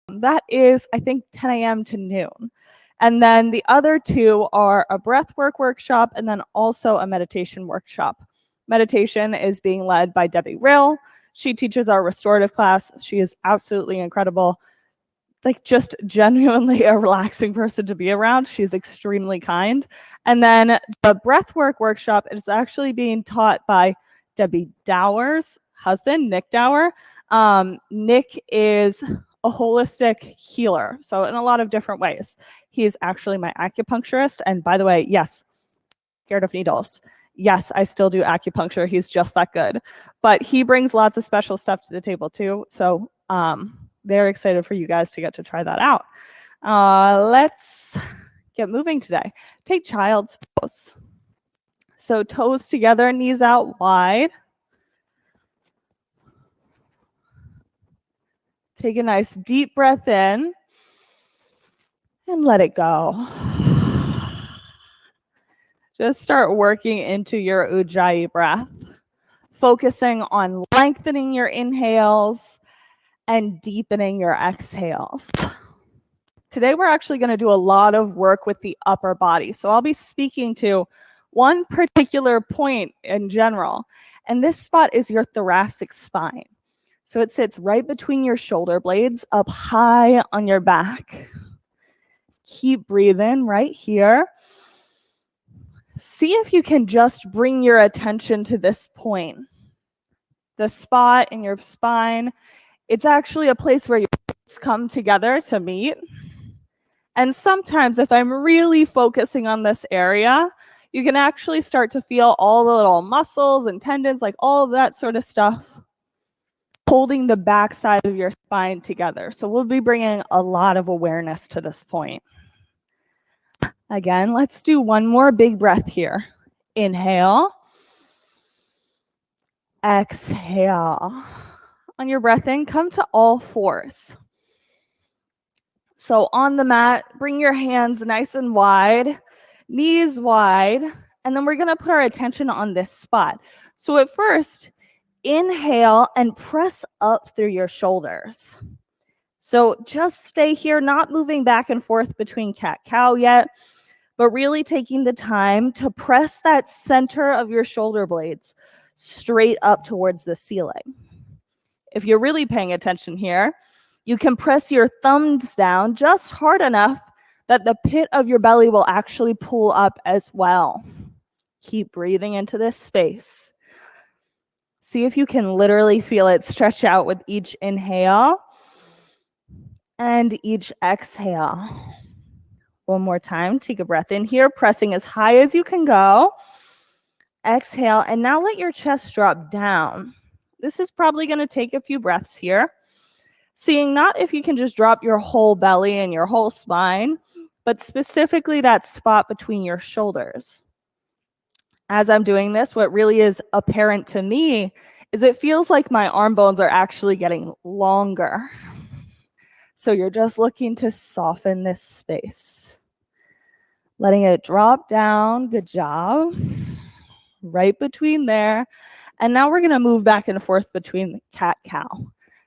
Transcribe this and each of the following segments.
That is, I think, 10 a.m. to noon. And then the other two are a breathwork workshop and then also a meditation workshop. Meditation is being led by Debbie Rill. She teaches our restorative class. She is absolutely incredible. Like, just genuinely a relaxing person to be around. She's extremely kind. And then the breathwork workshop is actually being taught by Debbie Dower's husband, Nick Dower. Nick is a holistic healer, so in a lot of different ways. He's actually my acupuncturist. And by the way, yes, scared of needles. Yes, I still do acupuncture. He's just that good. But he brings lots of special stuff to the table too. So they're excited for you guys to get to try that out. Let's get moving today. Take child's pose. So toes together, knees out wide. Take a nice deep breath in and let it go. Just start working into your Ujjayi breath, focusing on lengthening your inhales and deepening your exhales. Today, we're actually going to do a lot of work with the upper body. So I'll be speaking to one particular point in general, and this spot is your thoracic spine. So it sits right between your shoulder blades, up high on your back. Keep breathing right here. See if you can just bring your attention to this point. The spot in your spine, it's actually a place where your hips come together to meet. And sometimes if I'm really focusing on this area, you can actually start to feel all the little muscles and tendons, like all of that sort of stuff, holding the backside of your spine together. So we'll be bringing a lot of awareness to this point. Again, let's do one more big breath here. Inhale. Exhale. On your breath in, come to all fours. So on the mat, bring your hands nice and wide, knees wide, and then we're going to put our attention on this spot. So at first, inhale and press up through your shoulders. So just stay here, not moving back and forth between cat-cow yet, but really taking the time to press that center of your shoulder blades straight up towards the ceiling. If you're really paying attention here, you can press your thumbs down just hard enough that the pit of your belly will actually pull up as well. Keep breathing into this space. See if you can literally feel it stretch out with each inhale and each exhale. One more time, take a breath in here, pressing as high as you can go. Exhale, and now let your chest drop down. This is probably going to take a few breaths here. Seeing not if you can just drop your whole belly and your whole spine, but specifically that spot between your shoulders. As I'm doing this, what really is apparent to me is it feels like my arm bones are actually getting longer. So you're just looking to soften this space. Letting it drop down. Good job. Right between there. And now we're going to move back and forth between cat-cow.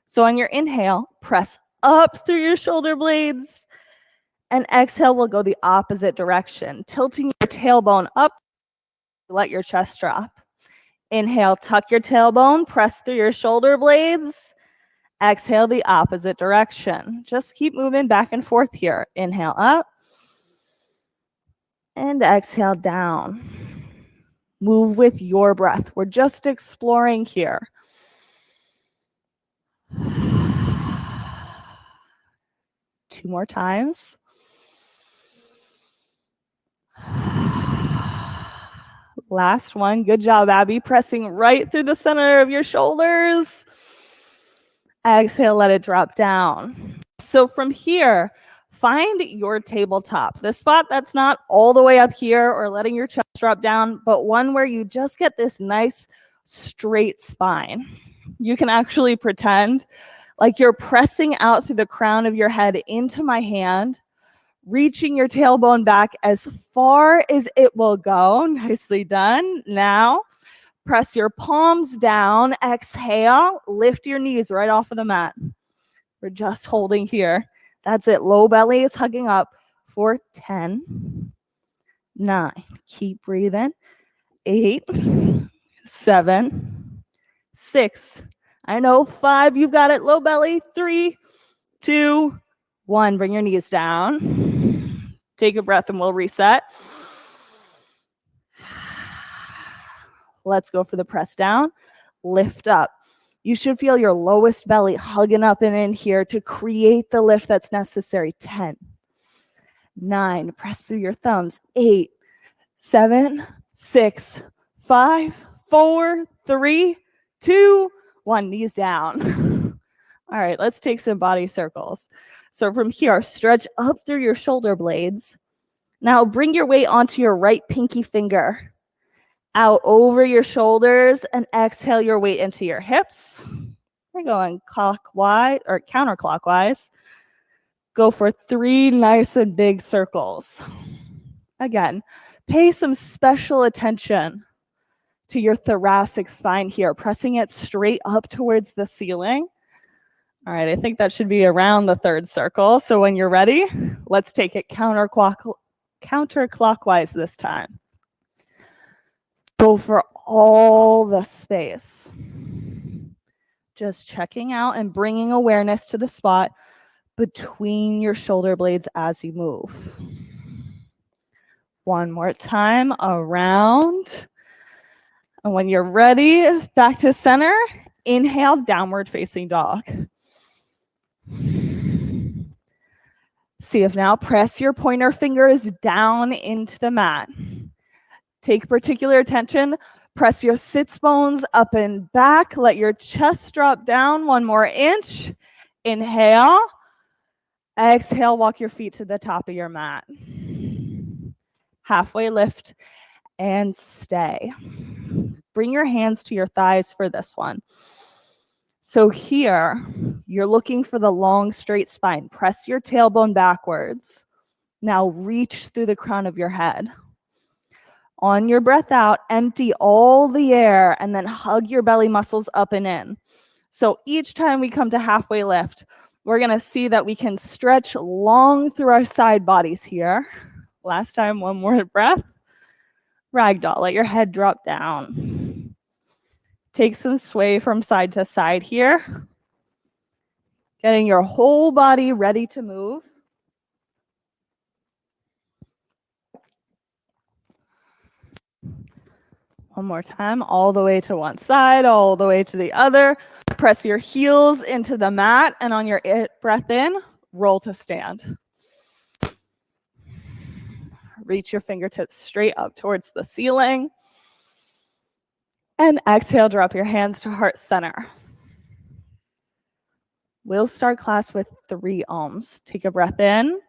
So on your inhale, press up through your shoulder blades. And exhale will go the opposite direction, tilting your tailbone up. Let your chest drop. Inhale, tuck your tailbone, press through your shoulder blades. Exhale the opposite direction. Just keep moving back and forth here. Inhale up. And exhale down. Move with your breath. We're just exploring here. Two more times. Last one. Good job, Abby. Pressing right through the center of your shoulders. Exhale, let it drop down. So from here, find your tabletop, the spot that's not all the way up here or letting your chest drop down, but one where you just get this nice straight spine. You can actually pretend like you're pressing out through the crown of your head into my hand, reaching your tailbone back as far as it will go. Nicely done. Now, press your palms down. Exhale. Lift your knees right off of the mat. We're just holding here. That's it. Low belly is hugging up for 10, 9. Keep breathing. 8, 7, 6. I know 5. You've got it. Low belly. 3, 2, 1. Bring your knees down. Take a breath and we'll reset. Let's go for the press down. Lift up. You should feel your lowest belly hugging up and in here to create the lift that's necessary. 10, 9. Press through your thumbs. 8, 7, 6, 5, 4, 3, 2, 1. Knees down. All right, let's take some body circles. So from here, stretch up through your shoulder blades. Now bring your weight onto your right pinky finger. Out over your shoulders and exhale your weight into your hips. We're going clockwise or counterclockwise. Go for 3 nice and big circles. Again, pay some special attention to your thoracic spine here, pressing it straight up towards the ceiling. All right, I think that should be around the 3rd circle. So when you're ready, let's take it counterclockwise this time. Go for all the space. Just checking out and bringing awareness to the spot between your shoulder blades as you move. One more time, around. And when you're ready, back to center. Inhale, downward facing dog. See if now press your pointer fingers down into the mat. Take particular attention. Press your sits bones up and back. Let your chest drop down 1 more inch. Inhale. Exhale, walk your feet to the top of your mat. Halfway lift and stay. Bring your hands to your thighs for this one. So here, you're looking for the long, straight spine. Press your tailbone backwards. Now reach through the crown of your head. On your breath out, empty all the air and then hug your belly muscles up and in. So each time we come to halfway lift, we're going to see that we can stretch long through our side bodies here. Last time, 1 more breath. Ragdoll, let your head drop down. Take some sway from side to side here. Getting your whole body ready to move. One more time, all the way to one side, all the way to the other. Press your heels into the mat, and on your breath in, roll to stand. Reach your fingertips straight up towards the ceiling. And exhale, drop your hands to heart center. We'll start class with 3 ohms. Take a breath in.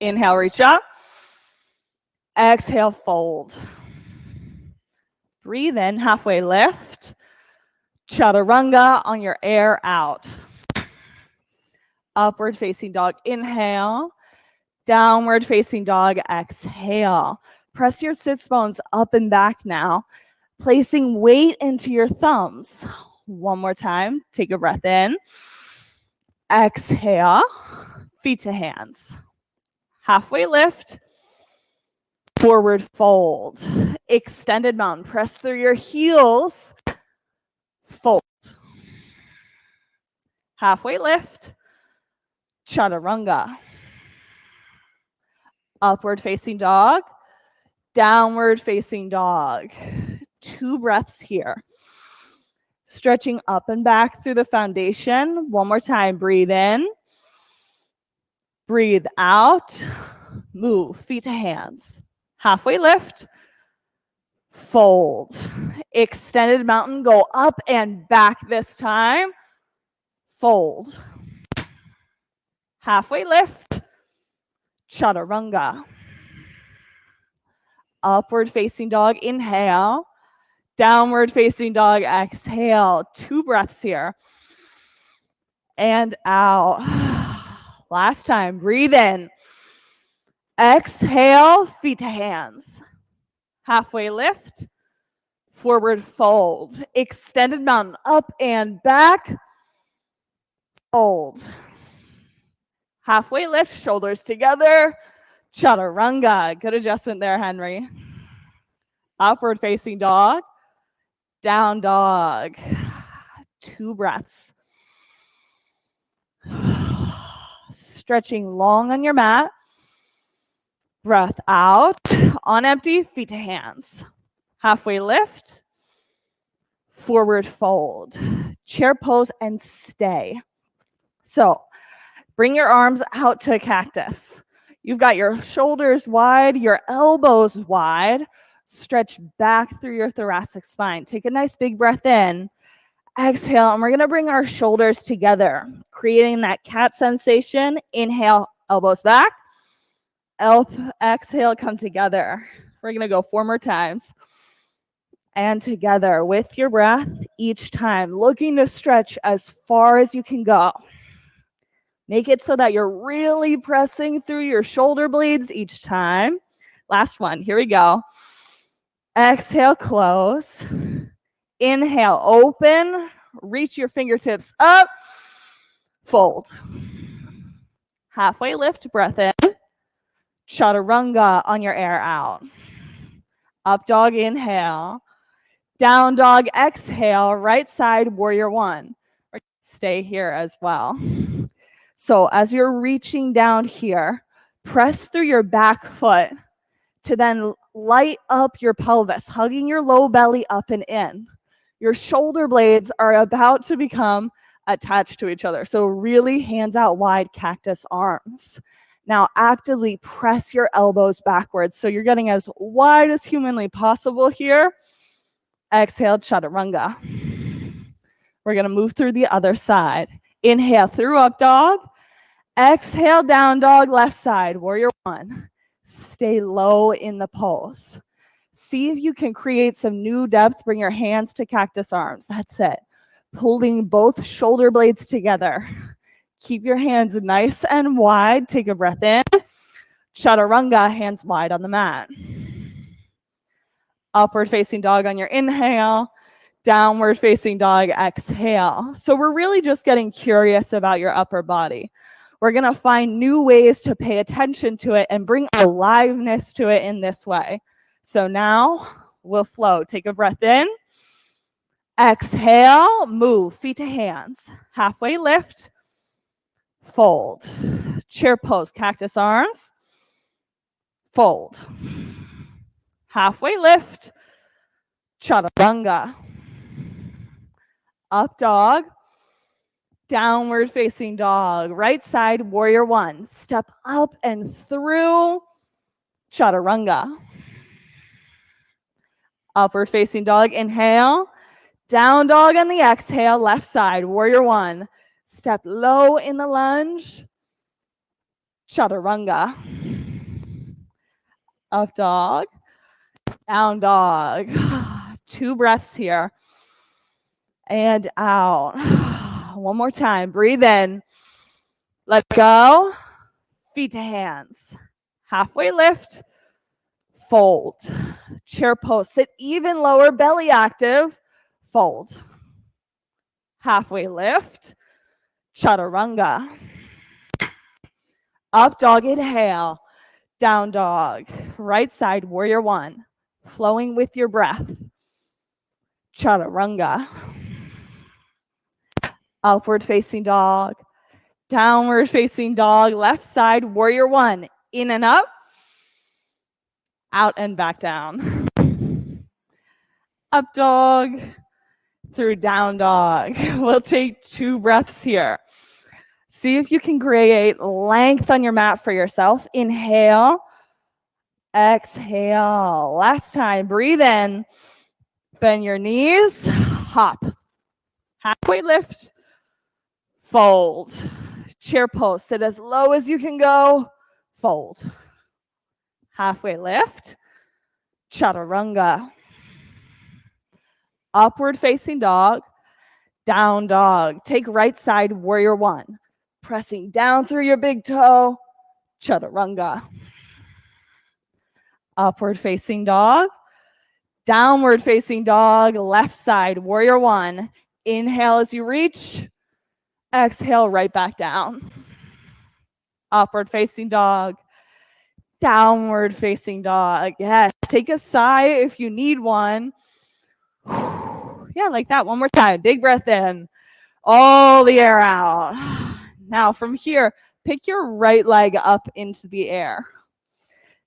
Inhale, reach up. Exhale, fold. Breathe in, halfway lift. Chaturanga on your air out. Upward facing dog, inhale. Downward facing dog, exhale. Press your sits bones up and back now, placing weight into your thumbs. 1 more time, take a breath in. Exhale, feet to hands. Halfway lift, forward fold. Extended mountain, press through your heels. Fold. Halfway lift, chaturanga. Upward facing dog, downward facing dog. 2 breaths here. Stretching up and back through the foundation. 1 more time, breathe in. Breathe out. Move, feet to hands. Halfway lift. fold. Extended mountain, go up and back this time. Fold. Halfway lift, chaturanga. Upward facing dog, inhale. Downward facing dog, exhale. 2 breaths here. And out. Last time, breathe in. Exhale, feet to hands. Halfway lift, forward fold. Extended mountain, up and back. Fold. Halfway lift, shoulders together. Chaturanga. Good adjustment there, Henry. Upward facing dog. Down dog. 2 breaths. Stretching long on your mat. Breath out. On empty, feet to hands. Halfway lift. Forward fold. Chair pose and stay. So bring your arms out to a cactus. You've got your shoulders wide, your elbows wide. Stretch back through your thoracic spine. Take a nice big breath in. Exhale, and we're going to bring our shoulders together, creating that cat sensation. Inhale, elbows back. Exhale, come together. We're going to go 4 more times. And together with your breath each time, looking to stretch as far as you can go. Make it so that you're really pressing through your shoulder blades each time. Last one. Here we go. Exhale, close. Inhale, open. Reach your fingertips up. Fold. Halfway lift, breath in. Chaturanga on your air out. Up dog, inhale. Down dog, exhale. Right side, warrior 1. Stay here as well. So as you're reaching down here, press through your back foot to then light up your pelvis, hugging your low belly up and in. Your shoulder blades are about to become attached to each other. So really hands out wide, cactus arms. Now actively press your elbows backwards. So you're getting as wide as humanly possible here. Exhale, chaturanga. We're going to move through the other side. Inhale through up dog. Exhale, down dog, left side, warrior 1. Stay low in the pose. See if you can create some new depth. Bring your hands to cactus arms. That's it. Pulling both shoulder blades together. Keep your hands nice and wide. Take a breath in. Chaturanga, hands wide on the mat. Upward facing dog on your inhale. Downward facing dog, exhale. So we're really just getting curious about your upper body. We're going to find new ways to pay attention to it and bring aliveness to it in this way. So now we'll flow. Take a breath in. Exhale, move, feet to hands. Halfway lift, fold. Chair pose, cactus arms. Fold. Halfway lift, chaturanga. Up dog. Downward facing dog. Right side, warrior 1. Step up and through, chaturanga. Upward facing dog, inhale. Down dog on the exhale, left side, warrior 1. Step low in the lunge, chaturanga. Up dog, down dog. 2 breaths here. And out. One more time. Breathe in. Let go. Feet to hands. Halfway lift. Fold. Chair pose. Sit even lower. Belly active. Fold. Halfway lift. Chaturanga. Up dog. Inhale. Down dog. Right side. Warrior 1. Flowing with your breath. Chaturanga. Upward facing dog. Downward facing dog. Left side, warrior 1. In and up. Out and back down. Up dog. Through down dog. We'll take 2 breaths here. See if you can create length on your mat for yourself. Inhale. Exhale. Last time, breathe in, bend your knees, hop. Halfway lift, fold. Chair pose, sit as low as you can go, fold. Halfway lift, chaturanga. Upward facing dog, down dog. Take right side, warrior one. Pressing down through your big toe, chaturanga. Upward facing dog, downward facing dog, left side, warrior one. Inhale as you reach, exhale right back down. Upward facing dog, downward facing dog. Yes, take a sigh if you need one. Yeah, like that. One more time. Big breath in. All the air out. Now from here, pick your right leg up into the air.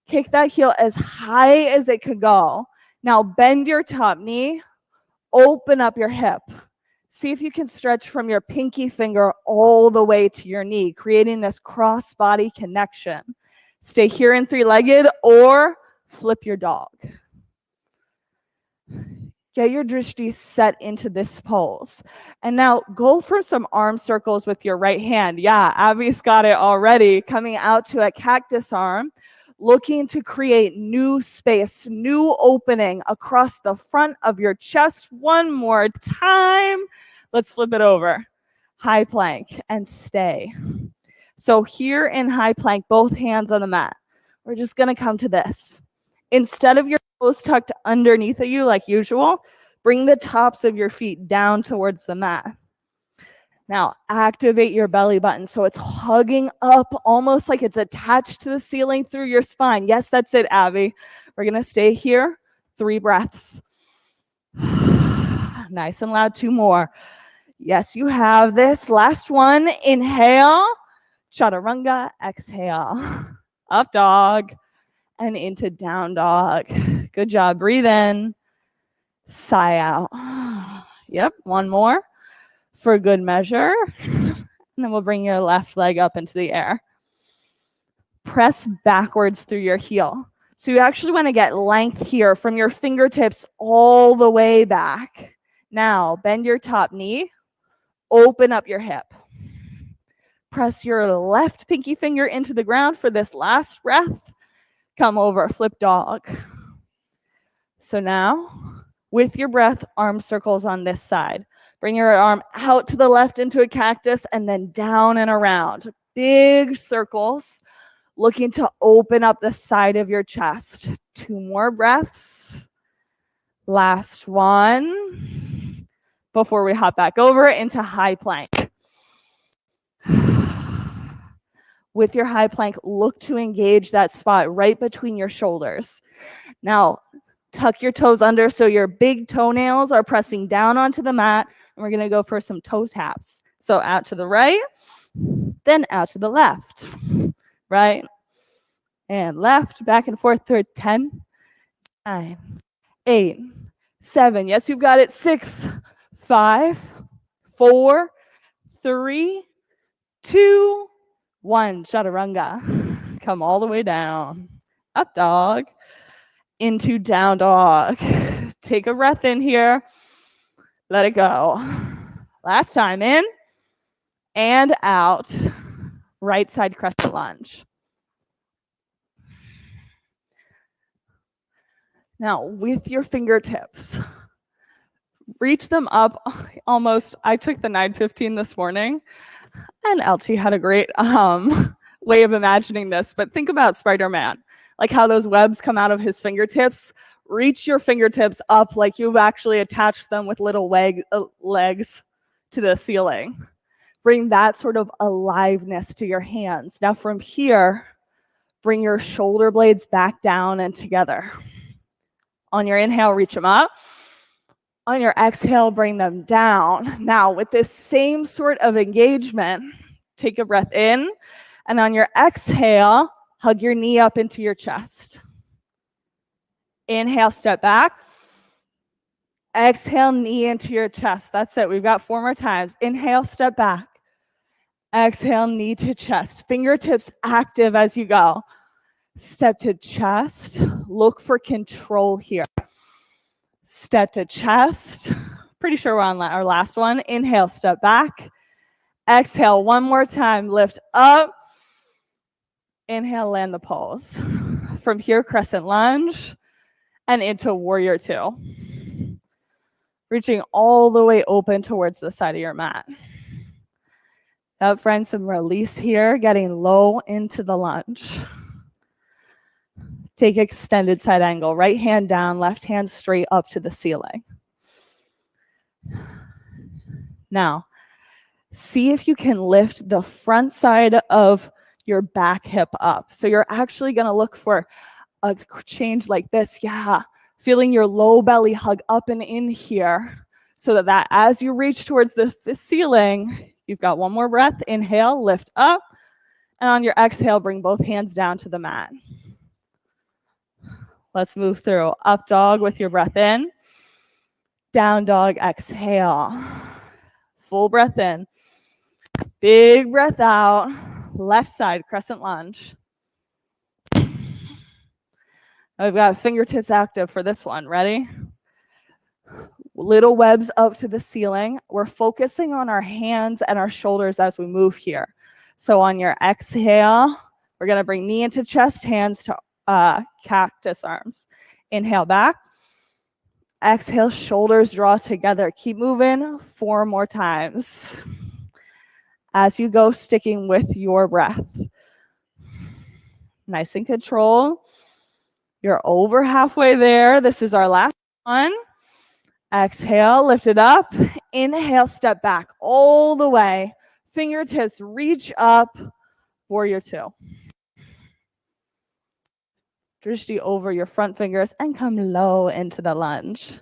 Kick that heel as high as it could go. Now bend your top knee. Open up your hip. See if you can stretch from your pinky finger all the way to your knee, creating this cross-body connection. Stay here in three-legged or flip your dog. Get your drishti set into this pose. And now go for some arm circles with your right hand. Yeah, Abby's got it already. Coming out to a cactus arm, looking to create new space, new opening across the front of your chest. One more time. Let's flip it over. High plank and stay. So here in high plank, both hands on the mat. We're just going to come to this. Instead of your toes tucked underneath of you like usual, bring the tops of your feet down towards the mat. Now, activate your belly button so it's hugging up almost like it's attached to the ceiling through your spine. Yes, that's it, Abby. We're going to stay here. 3 breaths. Nice and loud. 2 more. Yes, you have this. Last one. Inhale. Chaturanga. Exhale. Up dog. And into down dog. Good job. Breathe in. Sigh out. Yep. One more. For good measure. And then we'll bring your left leg up into the air. Press backwards through your heel. So you actually want to get length here from your fingertips all the way back. Now, bend your top knee. Open up your hip. Press your left pinky finger into the ground for this last breath. Come over, flip dog. So now, with your breath, arm circles on this side. Bring your arm out to the left into a cactus and then down and around. Big circles, looking to open up the side of your chest. 2 more breaths. Last one. Before we hop back over into high plank. With your high plank, look to engage that spot right between your shoulders. Now, tuck your toes under so your big toenails are pressing down onto the mat. And we're going to go for some toe taps. So out to the right, then out to the left. Right and left, back and forth for 10, 9, 8, 7. Yes, you've got it. 6, 5, 4, 3, 2, 1. Chaturanga. Come all the way down. Up dog. Into down dog. Take a breath in here. Let it go. Last time, in and out. Right side crescent lunge. Now, with your fingertips, reach them up almost. I took the 9:15 this morning, and LT had a great way of imagining this. But think about Spider-Man, like how those webs come out of his fingertips. Reach your fingertips up like you've actually attached them with little legs to the ceiling. Bring that sort of aliveness to your hands. Now from here, bring your shoulder blades back down and together. On your inhale, reach them up. On your exhale, bring them down. Now with this same sort of engagement, take a breath in. And on your exhale, hug your knee up into your chest. Inhale, step back. Exhale, knee into your chest. That's it. We've got 4 more times. Inhale, step back. Exhale, knee to chest. Fingertips active as you go. Step to chest. Look for control here. Step to chest. Pretty sure we're on our last one. Inhale, step back. Exhale, one more time. Lift up. Inhale, land the pose. From here, crescent lunge and into warrior two. Reaching all the way open towards the side of your mat. Up, friends, some release here, getting low into the lunge. Take extended side angle. Right hand down, left hand straight up to the ceiling. Now, see if you can lift the front side of your back hip up. So you're actually going to look for a change like this. Yeah. Feeling your low belly hug up and in here so that as you reach towards the ceiling, you've got one more breath. Inhale, lift up. And on your exhale, bring both hands down to the mat. Let's move through up dog with your breath in. Down dog, exhale. Full breath in. Big breath out. Left side, crescent lunge. I've got fingertips active for this one. Ready? Little webs up to the ceiling. We're focusing on our hands and our shoulders as we move here. So on your exhale, we're going to bring knee into chest, hands to cactus arms. Inhale back. Exhale, shoulders draw together. Keep moving 4 more times. As you go, sticking with your breath. Nice and control. You're over halfway there. This is our last one. Exhale, lift it up. Inhale, step back all the way. Fingertips reach up. Warrior two. Drishti over your front fingers and come low into the lunge.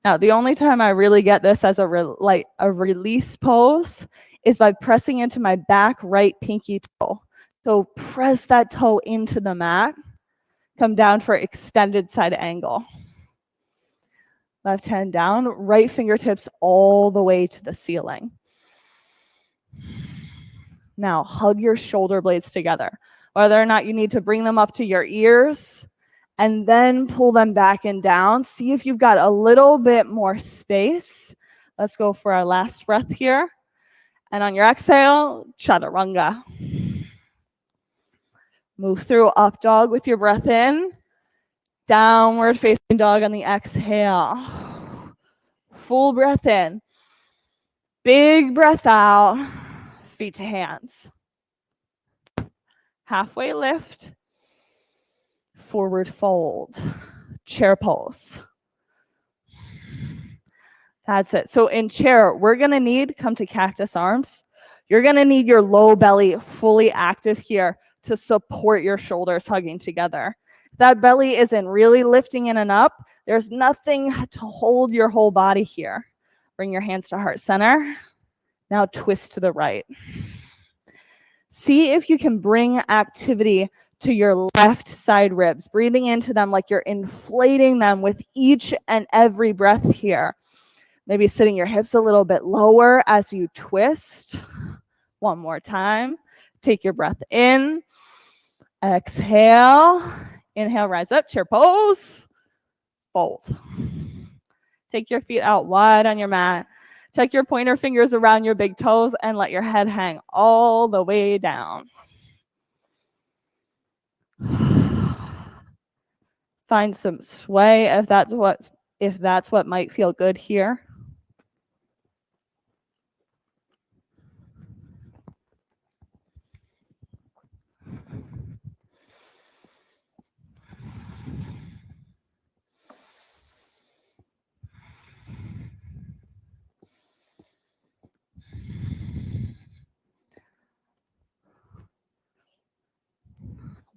Now, the only time I really get this as a release pose is by pressing into my back right pinky toe. So press that toe into the mat. Come down for extended side angle. Left hand down, right fingertips all the way to the ceiling. Now, hug your shoulder blades together. Whether or not you need to bring them up to your ears and then pull them back and down. See if you've got a little bit more space. Let's go for our last breath here. And on your exhale, chaturanga. Move through up dog with your breath in. Downward facing dog on the exhale. Full breath in. Big breath out. Feet to hands. Halfway lift. Forward fold. Chair pose. That's it. So in chair, we're going to need, come to cactus arms. You're going to need your low belly fully active here to support your shoulders hugging together. If that belly isn't really lifting in and up, there's nothing to hold your whole body here. Bring your hands to heart center. Now twist to the right. See if you can bring activity to your left side ribs, breathing into them like you're inflating them with each and every breath here. Maybe sitting your hips a little bit lower as you twist. One more time. Take your breath in. Exhale. Inhale, rise up, chair pose. Fold. Take your feet out wide on your mat. Tuck your pointer fingers around your big toes and let your head hang all the way down. Find some sway if that's what might feel good here.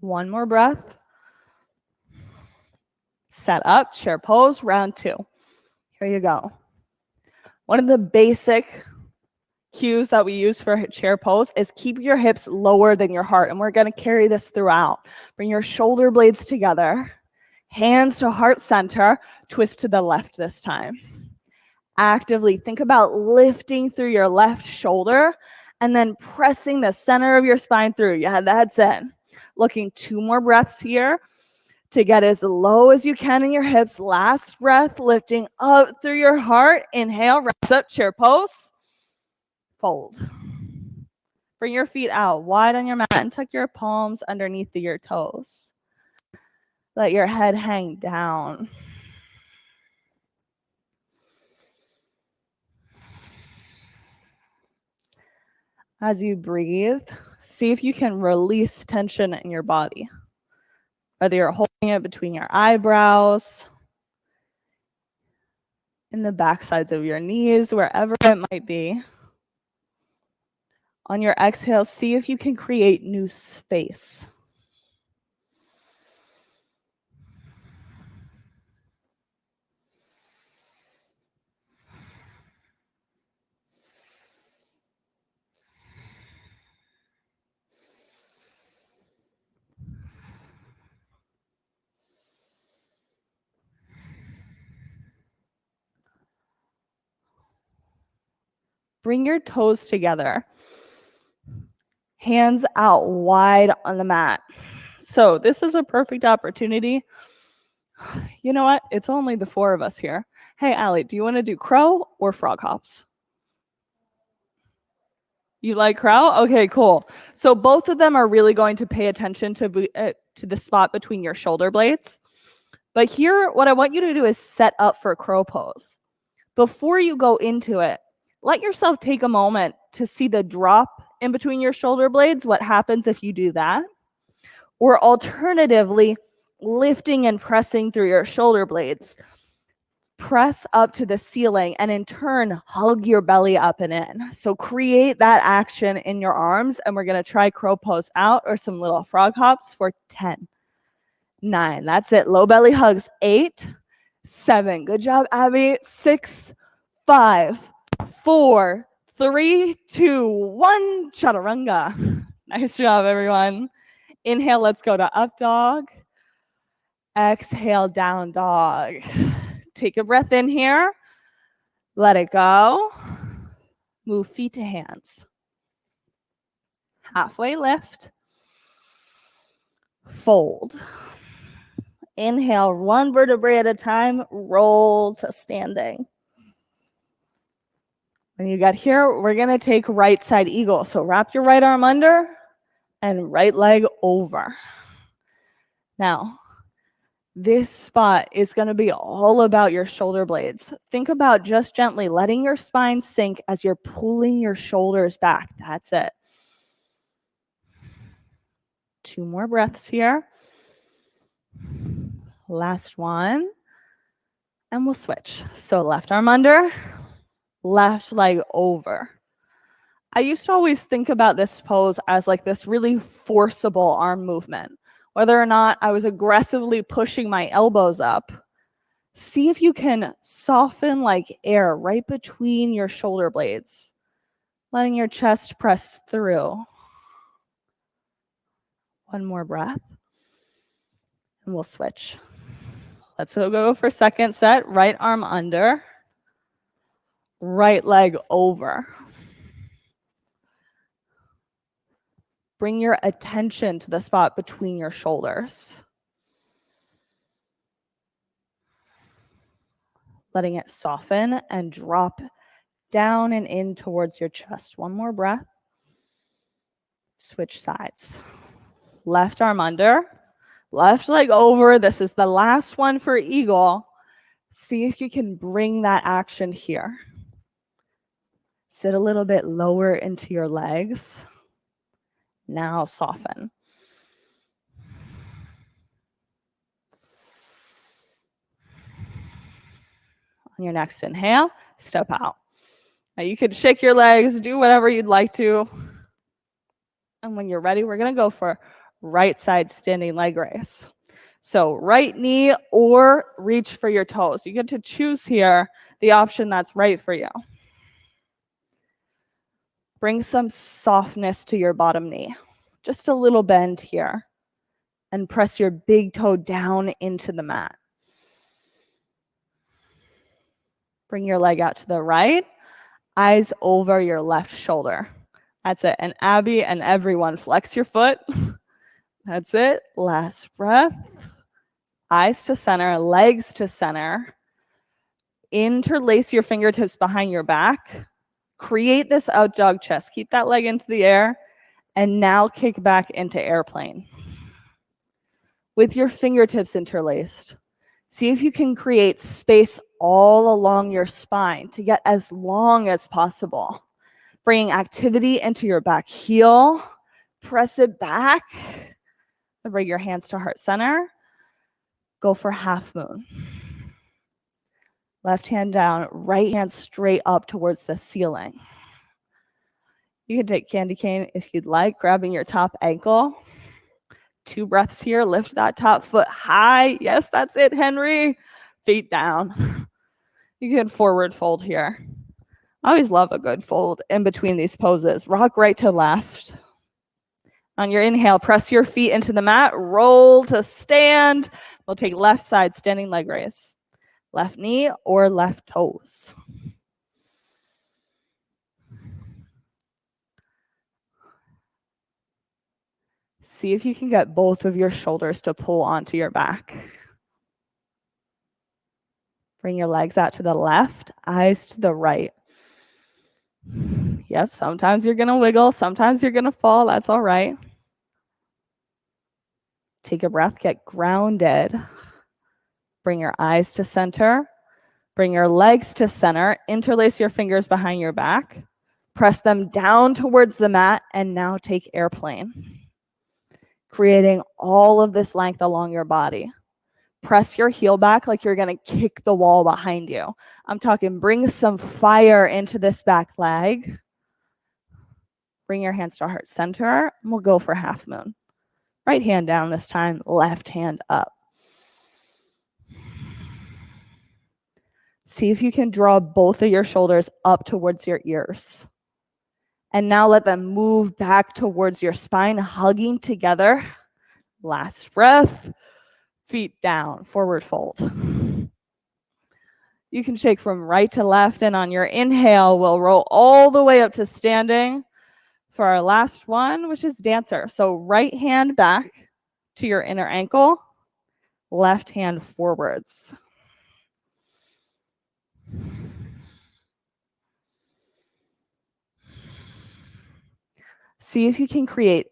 One more breath. Set up, chair pose, round 2. Here you go. One of the basic cues that we use for chair pose is keep your hips lower than your heart. And we're going to carry this throughout. Bring your shoulder blades together. Hands to heart center. Twist to the left this time. Actively think about lifting through your left shoulder and then pressing the center of your spine through. Yeah, that's it. Looking 2 more breaths here to get as low as you can in your hips. Last breath, lifting up through your heart. Inhale, rise up, chair pose. Fold. Bring your feet out wide on your mat and tuck your palms underneath your toes. Let your head hang down. As you breathe, see if you can release tension in your body. Whether you're holding it between your eyebrows, in the back sides of your knees, wherever it might be. On your exhale, see if you can create new space. Bring your toes together. Hands out wide on the mat. So this is a perfect opportunity. You know what? It's only the 4 of us here. Hey, Allie, do you want to do crow or frog hops? You like crow? Okay, cool. So both of them are really going to pay attention to the spot between your shoulder blades. But here, what I want you to do is set up for crow pose. Before you go into it, let yourself take a moment to see the drop in between your shoulder blades, what happens if you do that. Or alternatively, lifting and pressing through your shoulder blades. Press up to the ceiling and in turn, hug your belly up and in. So create that action in your arms, and we're going to try crow pose out or some little frog hops for 10, 9. That's it. Low belly hugs. 8, 7. Good job, Abby. 6, 5, 4, 3, 2, 1. Chaturanga. Nice job, everyone. Inhale, let's go to up dog. Exhale, down dog. Take a breath in here. Let it go. Move feet to hands. Halfway lift. Fold. Inhale, 1 vertebrae at a time. Roll to standing. When you get here, we're going to take right side eagle. So wrap your right arm under and right leg over. Now, this spot is going to be all about your shoulder blades. Think about just gently letting your spine sink as you're pulling your shoulders back. That's it. 2 more breaths here. Last one. And we'll switch. So left arm under, left leg over. I used to always think about this pose as like this really forcible arm movement. Whether or not I was aggressively pushing my elbows up, see if you can soften like air right between your shoulder blades, letting your chest press through. 1 more breath, and we'll switch. Let's go for second set. Right arm under, right leg over. Bring your attention to the spot between your shoulders. Letting it soften and drop down and in towards your chest. 1 more breath. Switch sides. Left arm under, left leg over. This is the last one for eagle. See if you can bring that action here. Sit a little bit lower into your legs. Now soften. On your next inhale, step out. Now you could shake your legs, do whatever you'd like to. And when you're ready, we're going to go for right side standing leg raise. So right knee or reach for your toes. You get to choose here the option that's right for you. Bring some softness to your bottom knee. Just a little bend here. And press your big toe down into the mat. Bring your leg out to the right. Eyes over your left shoulder. That's it. And Abby and everyone, flex your foot. That's it. Last breath. Eyes to center, legs to center. Interlace your fingertips behind your back. Create this out dog chest. Keep that leg into the air. And now kick back into airplane. With your fingertips interlaced, see if you can create space all along your spine to get as long as possible. Bringing activity into your back heel. Press it back. Bring your hands to heart center. Go for half moon. Left hand down, right hand straight up towards the ceiling. You can take candy cane if you'd like, grabbing your top ankle. 2 breaths here. Lift that top foot high. Yes, that's it, Henry. Feet down. You can forward fold here. I always love a good fold in between these poses. Rock right to left. On your inhale, press your feet into the mat. Roll to stand. We'll take left side standing leg raise. Left knee or left toes. See if you can get both of your shoulders to pull onto your back. Bring your legs out to the left, eyes to the right. Yep, sometimes you're going to wiggle, sometimes you're going to fall. That's all right. Take a breath, get grounded. Bring your eyes to center. Bring your legs to center. Interlace your fingers behind your back. Press them down towards the mat, and now take airplane. Creating all of this length along your body. Press your heel back like you're going to kick the wall behind you. I'm talking bring some fire into this back leg. Bring your hands to heart center, and we'll go for half moon. Right hand down this time, left hand up. See if you can draw both of your shoulders up towards your ears. And now let them move back towards your spine, hugging together. Last breath. Feet down, forward fold. You can shake from right to left, and on your inhale, we'll roll all the way up to standing for our last one, which is dancer. So right hand back to your inner ankle, left hand forwards. See if you can create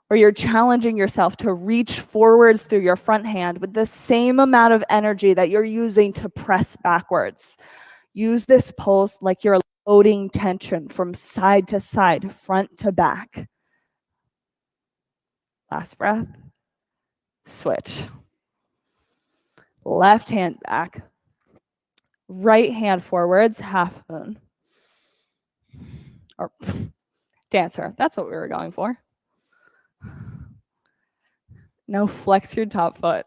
where you're challenging yourself to reach forwards through your front hand with the same amount of energy that you're using to press backwards. Use this pose like you're loading tension from side to side, front to back. Last breath. Switch. Left hand back. Right hand forwards, half moon. Or dancer. That's what we were going for. Now flex your top foot.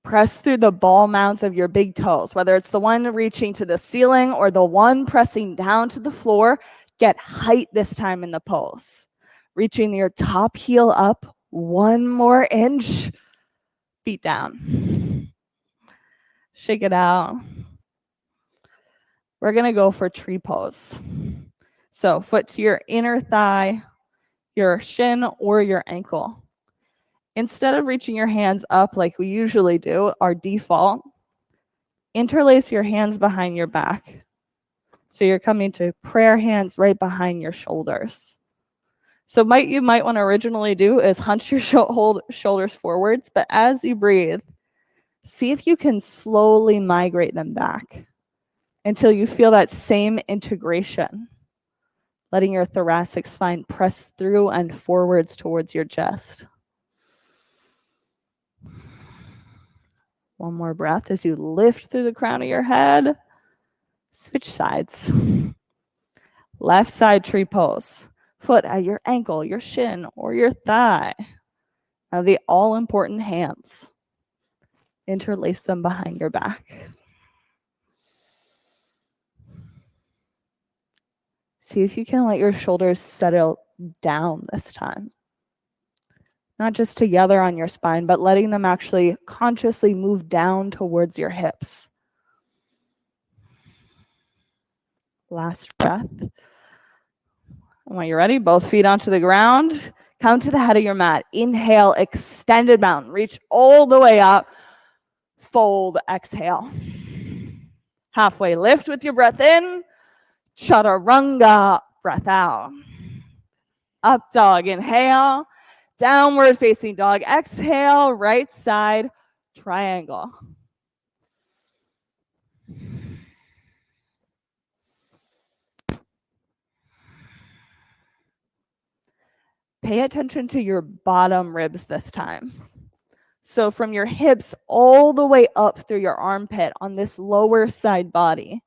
Press through the ball mounds of your big toes, whether it's the one reaching to the ceiling or the one pressing down to the floor. Get height this time in the pose. Reaching your top heel up 1 more inch. Feet down. Shake it out. We're going to go for tree pose. So foot to your inner thigh, your shin, or your ankle. Instead of reaching your hands up like we usually do, our default, interlace your hands behind your back. So you're coming to prayer hands right behind your shoulders. So what you might want to originally do is hunch your shoulders forwards, but as you breathe, see if you can slowly migrate them back until you feel that same integration, letting your thoracic spine press through and forwards towards your chest. 1 more breath as you lift through the crown of your head. Switch sides. Left side tree pose. Foot at your ankle, your shin, or your thigh. Now the all-important hands. Interlace them behind your back. See if you can let your shoulders settle down this time. Not just together on your spine, but letting them actually consciously move down towards your hips. Last breath. When you're ready, both feet onto the ground. Come to the head of your mat. Inhale, extended mountain. Reach all the way up. Fold, exhale. Halfway lift with your breath in. Chaturanga, breath out. Up dog, inhale. Downward facing dog, exhale. Right side, triangle. Pay attention to your bottom ribs this time. So from your hips all the way up through your armpit on this lower side body,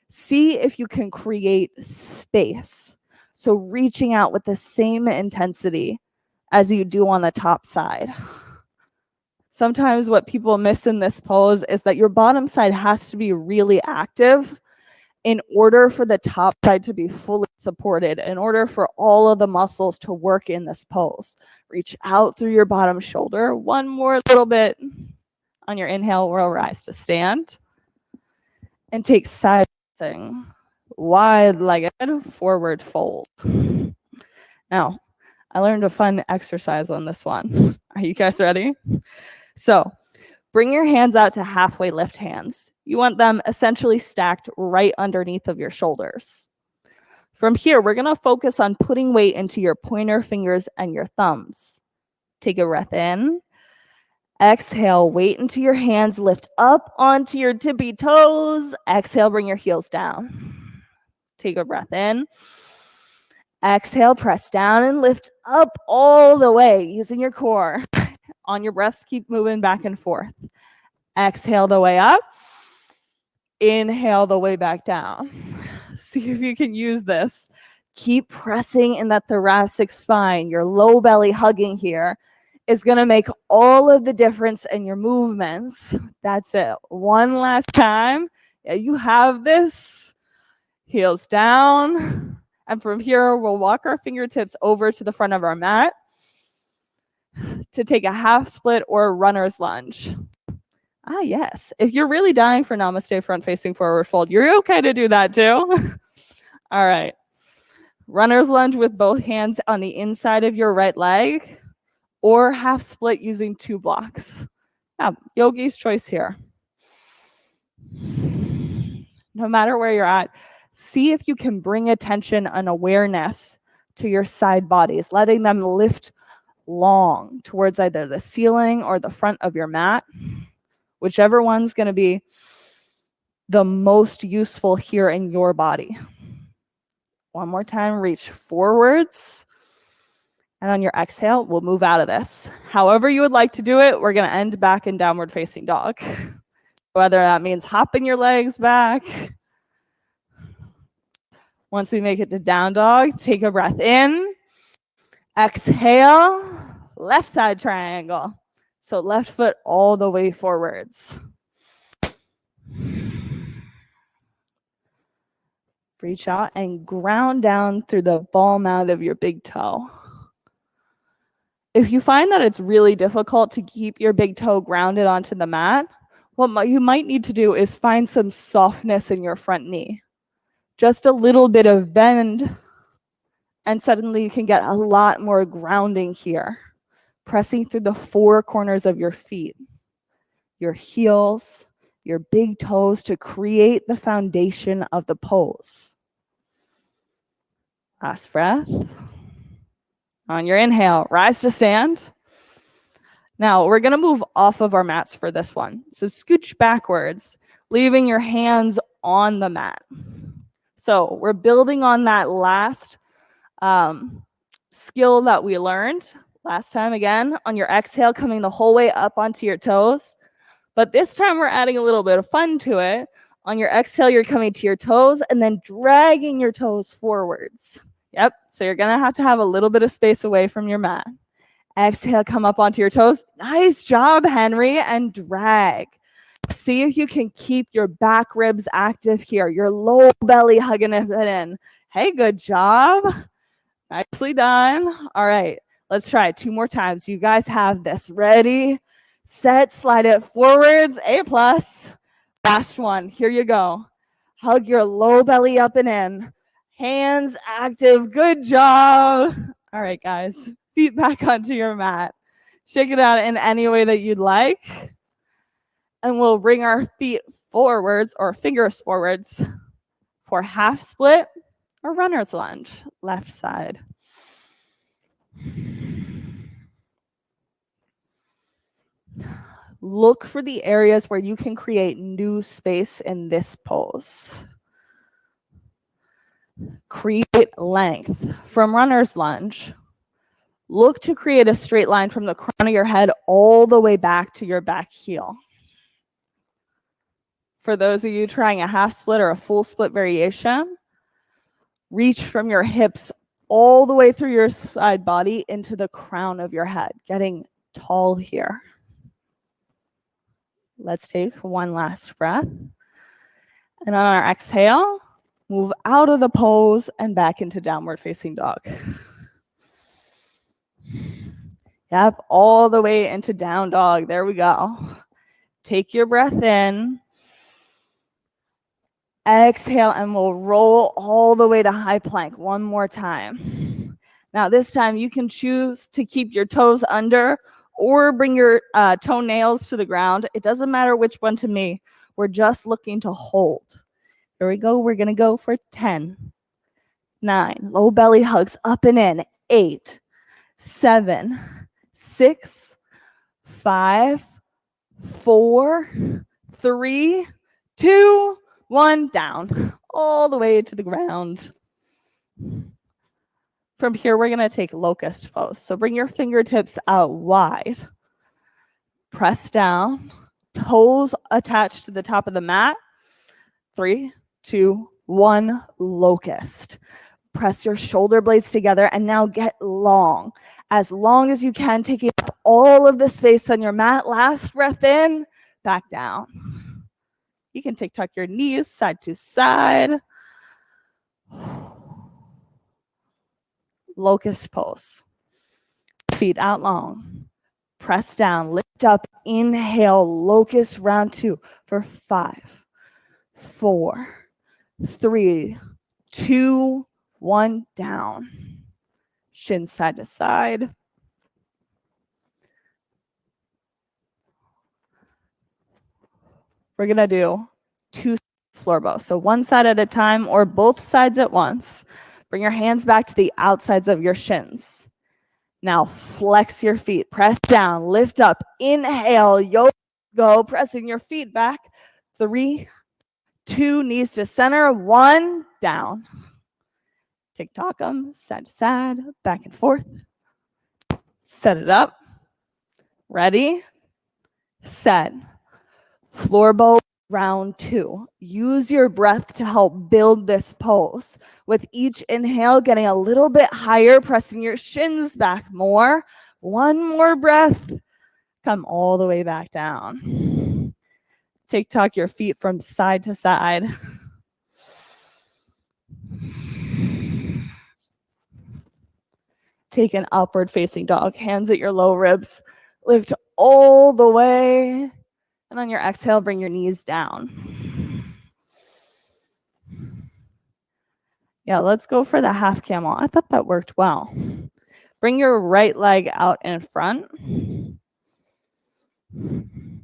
see if you can create space. So reaching out with the same intensity as you do on the top side. Sometimes what people miss in this pose is that your bottom side has to be really active in order for the top side to be fully supported, in order for all of the muscles to work in this pose. Reach out through your bottom shoulder. One more little bit. On your inhale, we'll rise to stand. And take side thing. Wide-legged forward fold. Now, I learned a fun exercise on this one. Are you guys ready? So, bring your hands out to halfway lift hands. You want them essentially stacked right underneath of your shoulders. From here, we're going to focus on putting weight into your pointer fingers and your thumbs. Take a breath in. Exhale, weight into your hands, lift up onto your tippy toes. Exhale, bring your heels down. Take a breath in. Exhale, press down and lift up all the way using your core. On your breaths, keep moving back and forth. Exhale the way up. Inhale the way back down. See if you can use this. Keep pressing in that thoracic spine. Your low belly hugging here is going to make all of the difference in your movements. That's it. One last time. Yeah, you have this. Heels down. And from here, we'll walk our fingertips over to the front of our mat to take a half split or a runner's lunge. Ah, yes. If you're really dying for namaste front facing forward fold, you're okay to do that too. All right. Runner's lunge with both hands on the inside of your right leg, or half split using 2 blocks. Yeah, yogi's choice here. No matter where you're at, see if you can bring attention and awareness to your side bodies, letting them lift long towards either the ceiling or the front of your mat, whichever one's going to be the most useful here in your body. One more time, reach forwards. And on your exhale, we'll move out of this. However you would like to do it, we're going to end back in downward facing dog. Whether that means hopping your legs back. Once we make it to down dog, take a breath in. Exhale, left side triangle. So left foot all the way forwards. Reach out and ground down through the ball mount of your big toe. If you find that it's really difficult to keep your big toe grounded onto the mat, what you might need to do is find some softness in your front knee. Just a little bit of bend, and suddenly you can get a lot more grounding here, pressing through the 4 corners of your feet, your heels, your big toes to create the foundation of the pose. Last breath. On your inhale, rise to stand. Now we're going to move off of our mats for this one. So scooch backwards, leaving your hands on the mat. So we're building on that last skill that we learned last time. Again, on your exhale, coming the whole way up onto your toes. But this time we're adding a little bit of fun to it. On your exhale, you're coming to your toes and then dragging your toes forwards. Yep, so you're going to have a little bit of space away from your mat. Exhale, come up onto your toes. Nice job, Henry, and drag. See if you can keep your back ribs active here, your low belly hugging it in. Hey, good job. Nicely done. All right, let's try it 2 more times. You guys have this. Ready, set, slide it forwards. A+. Last one. Here you go. Hug your low belly up and in. Hands active. Good job. All right, guys. Feet back onto your mat. Shake it out in any way that you'd like. And we'll bring our feet forwards or fingers forwards for half split or runner's lunge, left side. Look for the areas where you can create new space in this pose. Create length. From runner's lunge, look to create a straight line from the crown of your head all the way back to your back heel. For those of you trying a half split or a full split variation, reach from your hips all the way through your side body into the crown of your head, getting tall here. Let's take one last breath. And on our exhale, move out of the pose and back into downward facing dog. Yep, all the way into down dog. There we go. Take your breath in. Exhale, and we'll roll all the way to high plank one more time. Now this time you can choose to keep your toes under or bring your toenails to the ground. It doesn't matter which one to me. We're just looking to hold. Here we go. We're going to go for 10, 9. Low belly hugs up and in. 8, 7, 6, 5, 4, 3, 2, 1. Down. All the way to the ground. From here, we're going to take locust pose. So bring your fingertips out wide. Press down. Toes attached to the top of the mat. 3, 2, 1. Locust. Press your shoulder blades together and now get long. As long as you can, taking up all of the space on your mat. Last breath in, back down. You can tuck your knees side to side. Locust pose. Feet out long. Press down, lift up, inhale, locust round 2 for 5, 4, 3, 2, 1, down. Shins side to side. We're going to do 2 floor bows. So one side at a time or both sides at once. Bring your hands back to the outsides of your shins. Now flex your feet. Press down, lift up, inhale, yoga, go, pressing your feet back. 3, 2, knees to center, 1, down. Tick-tock them, side to side, back and forth. Set it up. Ready, set. Floor bow round 2. Use your breath to help build this pose. With each inhale, getting a little bit higher, pressing your shins back more. One more breath. Come all the way back down. Tick-tock your feet from side to side. Take an upward facing dog. Hands at your low ribs. Lift all the way. And on your exhale, bring your knees down. Yeah, let's go for the half camel. I thought that worked well. Bring your right leg out in front. And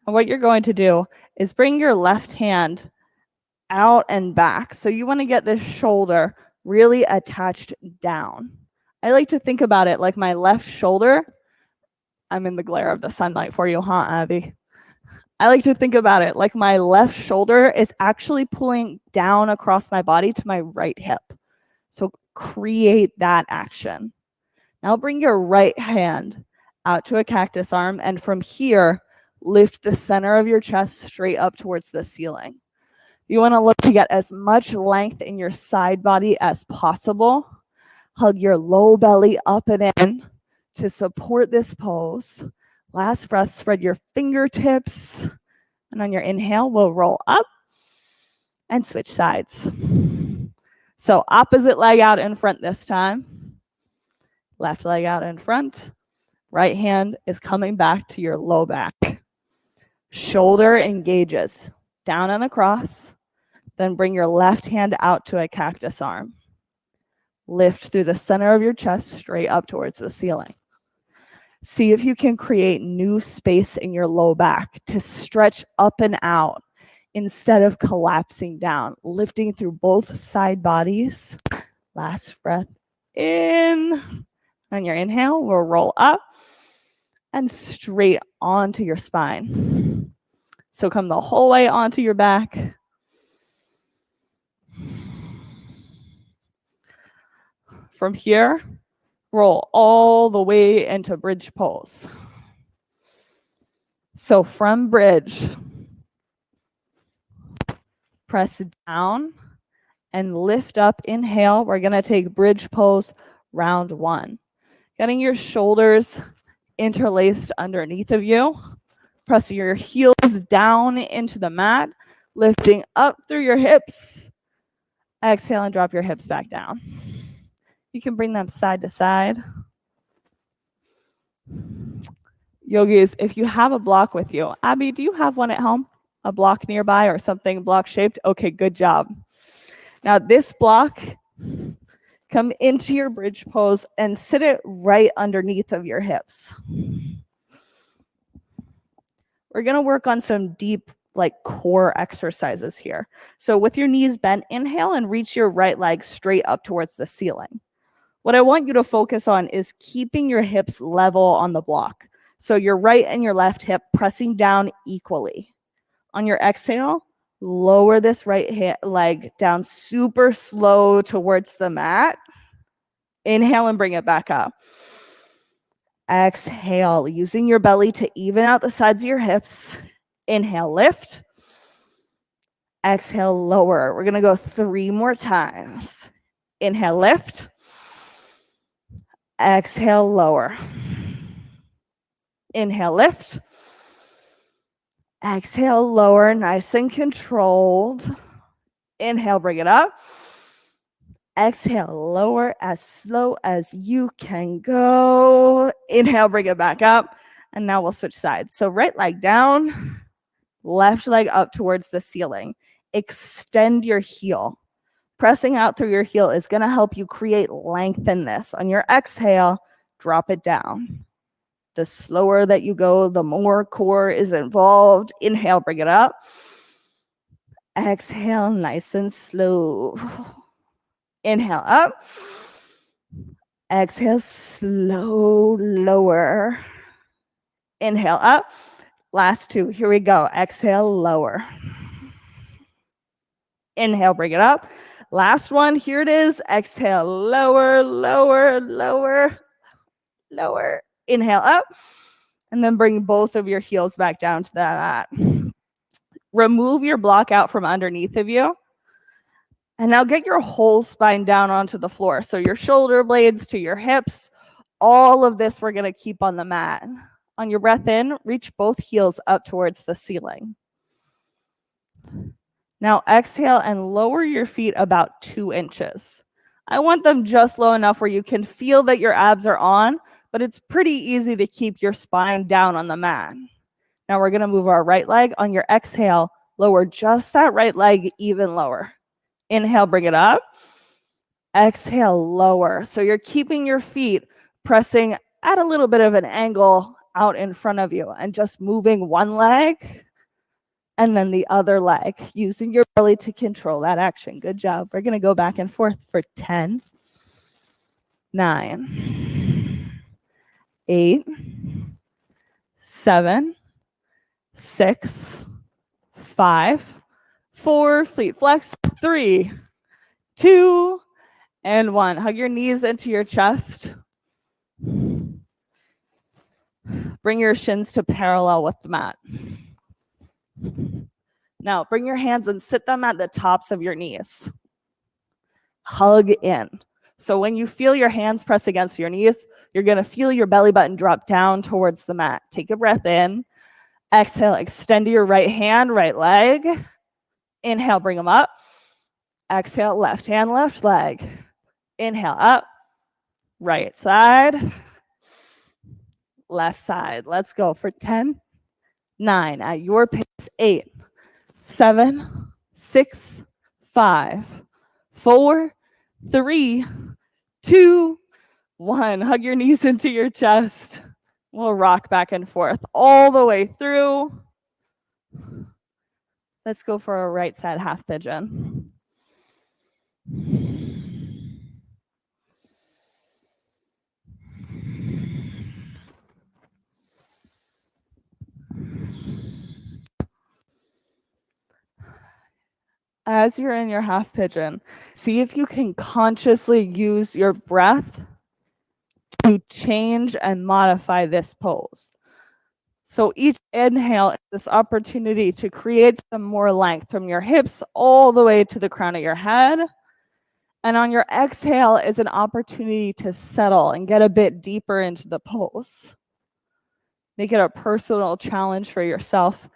what you're going to do is bring your left hand out and back. So you want to get this shoulder really attached down. I like to think about it like my left shoulder. I'm in the glare of the sunlight for you, huh, Abby? I like to think about it like my left shoulder is actually pulling down across my body to my right hip. So create that action. Now bring your right hand out to a cactus arm, and from here, lift the center of your chest straight up towards the ceiling. You want to look to get as much length in your side body as possible. Hug your low belly up and in to support this pose. Last breath, spread your fingertips. And on your inhale, we'll roll up and switch sides. So opposite leg out in front this time. Left leg out in front. Right hand is coming back to your low back. Shoulder engages. Down and across. Then bring your left hand out to a cactus arm. Lift through the center of your chest straight up towards the ceiling. See if you can create new space in your low back to stretch up and out instead of collapsing down, lifting through both side bodies. Last breath in. On your inhale, we'll roll up and straight onto your spine. So come the whole way onto your back. From here, roll all the way into bridge pose. So from bridge, press down and lift up. Inhale, we're going to take bridge pose round 1. Getting your shoulders interlaced underneath of you. Pressing your heels down into the mat. Lifting up through your hips. Exhale and drop your hips back down. You can bring them side to side. Yogis, if you have a block with you, Abby, do you have one at home? A block nearby or something block shaped? Okay, good job. Now this block, come into your bridge pose and sit it right underneath of your hips. We're going to work on some deep core exercises here. So with your knees bent, inhale and reach your right leg straight up towards the ceiling. What I want you to focus on is keeping your hips level on the block. So your right and your left hip pressing down equally. On your exhale, lower this right leg down super slow towards the mat. Inhale and bring it back up. Exhale, using your belly to even out the sides of your hips. Inhale, lift. Exhale, lower. We're going to go 3 more times. Inhale, lift. Exhale, lower. Inhale, lift. Exhale, lower, nice and controlled. Inhale, bring it up. Exhale, lower as slow as you can go. Inhale, bring it back up. And now we'll switch sides. So right leg down, left leg up towards the ceiling. Extend your heel. Pressing out through your heel is going to help you create length in this. On your exhale, drop it down. The slower that you go, the more core is involved. Inhale, bring it up. Exhale, nice and slow. Inhale, up. Exhale, slow, lower. Inhale, up. Last 2. Here we go. Exhale, lower. Inhale, bring it up. Last one. Here it is. Exhale, lower, lower, lower, lower. Inhale, up. And then bring both of your heels back down to that mat. Remove your block out from underneath of you. And now get your whole spine down onto the floor. So your shoulder blades to your hips. All of this we're going to keep on the mat. On your breath in, reach both heels up towards the ceiling. Now exhale and lower your feet about 2 inches. I want them just low enough where you can feel that your abs are on, but it's pretty easy to keep your spine down on the mat. Now we're going to move our right leg. On your exhale, lower just that right leg even lower. Inhale, bring it up. Exhale, lower. So you're keeping your feet pressing at a little bit of an angle out in front of you and just moving one leg and then the other leg, using your belly to control that action. Good job. We're going to go back and forth for 10, 9, 8, 7, 6, 5, 4, fleet flex, 3, 2, and 1. Hug your knees into your chest. Bring your shins to parallel with the mat. Now, bring your hands and sit them at the tops of your knees. Hug in. So when you feel your hands press against your knees, you're going to feel your belly button drop down towards the mat. Take a breath in. Exhale, extend your right hand, right leg. Inhale, bring them up. Exhale, left hand, left leg. Inhale, up. Right side. Left side. Let's go for 10, 9, at your pace. 8, 7, 6, 5, 4, 3, 2, 1. Hug your knees into your chest. We'll rock back and forth all the way through. Let's go for a right side half pigeon. As you're in your half pigeon, see if you can consciously use your breath to change and modify this pose. So each inhale is this opportunity to create some more length from your hips all the way to the crown of your head. And on your exhale is an opportunity to settle and get a bit deeper into the pose. Make it a personal challenge for yourself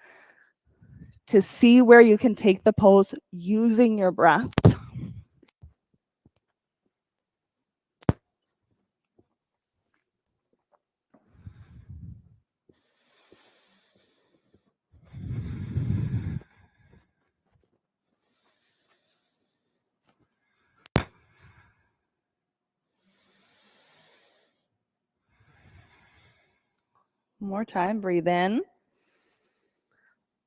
to see where you can take the pose using your breath. One more time, breathe in.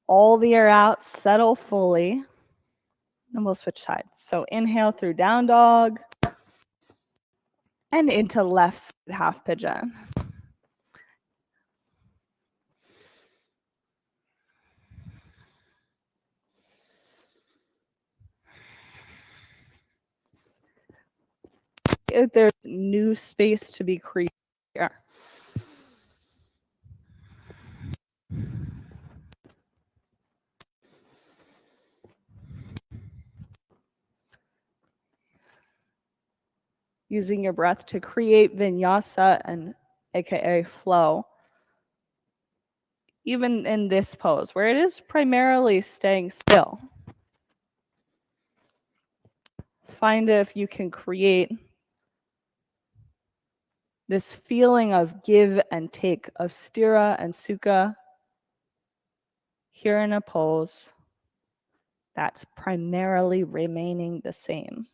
All the air out, settle fully. And we'll switch sides. So inhale through down dog and into left side half pigeon. If there's new space to be created here. Using your breath to create vinyasa and aka flow. Even in this pose, where it is primarily staying still. Find if you can create this feeling of give and take, of sthira and sukha here in a pose that's primarily remaining the same.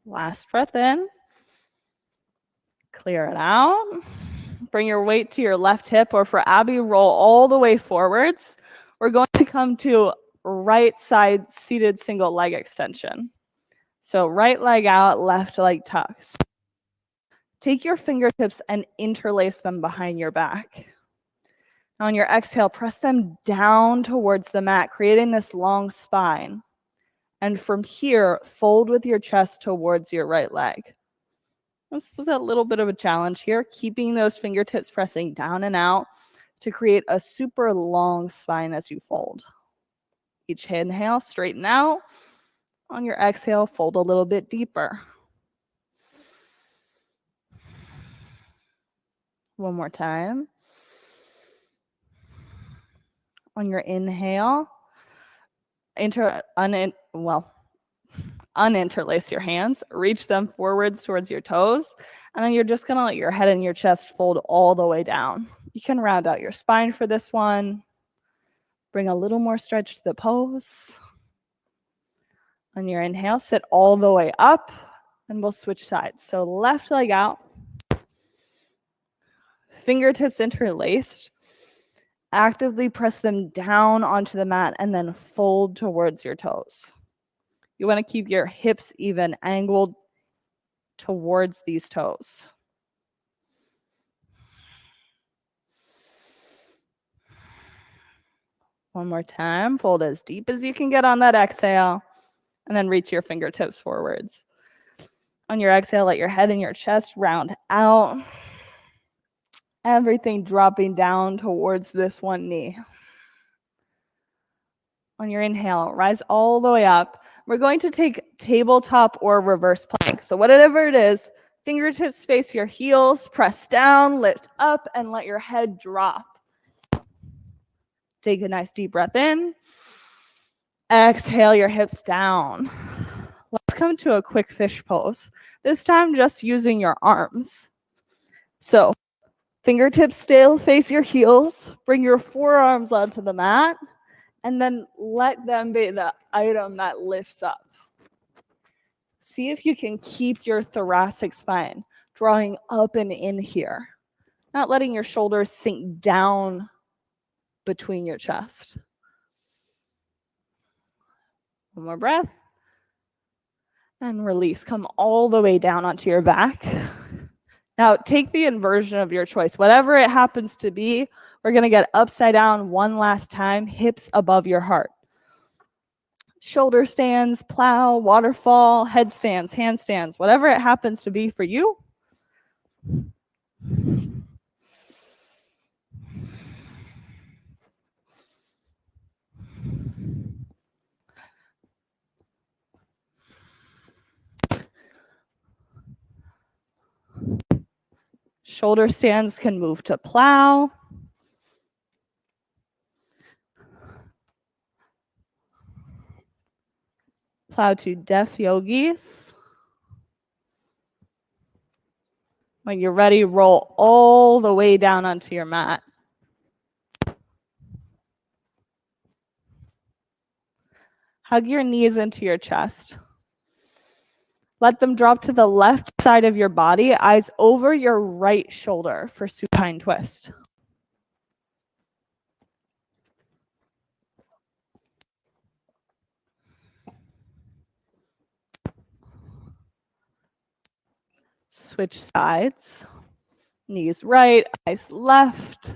Last breath in. Clear it out. Bring your weight to your left hip, or for Abby, roll all the way forwards. We're going to come to right side seated single leg extension. So right leg out, left leg tucks. Take your fingertips and interlace them behind your back. Now on your exhale, press them down towards the mat, creating this long spine. And from here, fold with your chest towards your right leg. This is a little bit of a challenge here, keeping those fingertips pressing down and out to create a super long spine as you fold. Each inhale, straighten out. On your exhale, fold a little bit deeper. One more time. On your inhale, uninterlace your hands, reach them forwards towards your toes, and then you're just gonna let your head and your chest fold all the way down. You can round out your spine for this one. Bring a little more stretch to the pose. On your inhale, sit all the way up, and we'll switch sides. So left leg out, fingertips interlaced. Actively press them down onto the mat and then fold towards your toes. You want to keep your hips even angled towards these toes. One more time, fold as deep as you can get on that exhale, and then reach your fingertips forwards. On your exhale, let your head and your chest round out. Everything dropping down towards this one knee. On your inhale, rise all the way up. We're going to take tabletop or reverse plank. So whatever it is, fingertips face your heels, press down, lift up, and let your head drop. Take a nice deep breath in. Exhale your hips down. Let's come to a quick fish pose. This time just using your arms. So fingertips still face your heels, bring your forearms onto the mat, and then let them be the item that lifts up. See if you can keep your thoracic spine drawing up and in here, not letting your shoulders sink down between your chest. One more breath. And release. Come all the way down onto your back. Now take the inversion of your choice. Whatever it happens to be, we're going to get upside down one last time, hips above your heart. Shoulder stands, plow, waterfall, headstands, handstands, whatever it happens to be for you. Shoulder stands can move to plow. Plow to deaf yogis. When you're ready, roll all the way down onto your mat. Hug your knees into your chest. Let them drop to the left side of your body, eyes over your right shoulder for supine twist. Switch sides. Knees right, eyes left.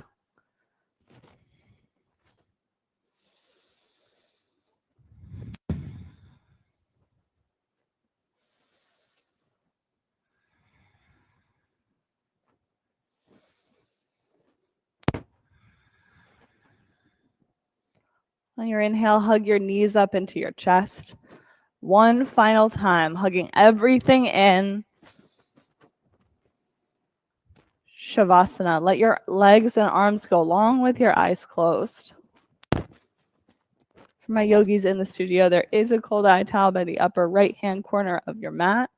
On your inhale, hug your knees up into your chest. One final time, hugging everything in. Shavasana. Let your legs and arms go long with your eyes closed. For my yogis in the studio, there is a cold eye towel by the upper right-hand corner of your mat.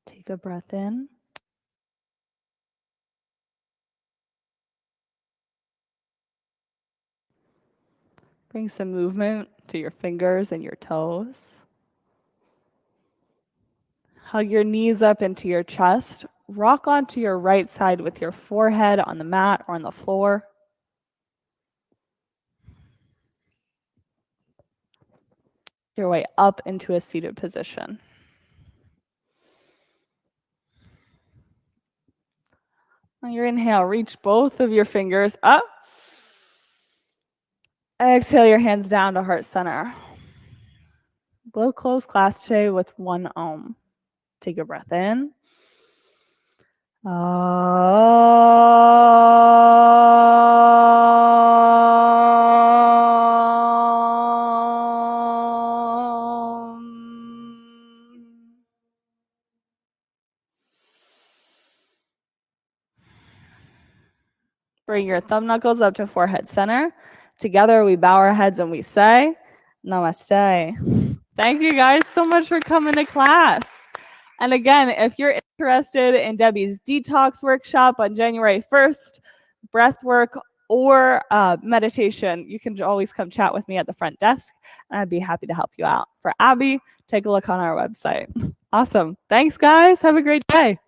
Take a breath in. Bring some movement to your fingers and your toes. Hug your knees up into your chest. Rock onto your right side with your forehead on the mat or on the floor. your way up into a seated position. On your inhale, reach both of your fingers up. Exhale your hands down to heart center. We'll close class today with 1 Om. Take a breath in. Bring your thumb knuckles up to forehead center. Together we bow our heads and we say, Namaste. Thank you guys so much for coming to class. And again, if you're interested in Debbie's detox workshop on January 1st, breath work or meditation, you can always come chat with me at the front desk, and I'd be happy to help you out. For Abby, take a look on our website. Awesome. Thanks, guys. Have a great day.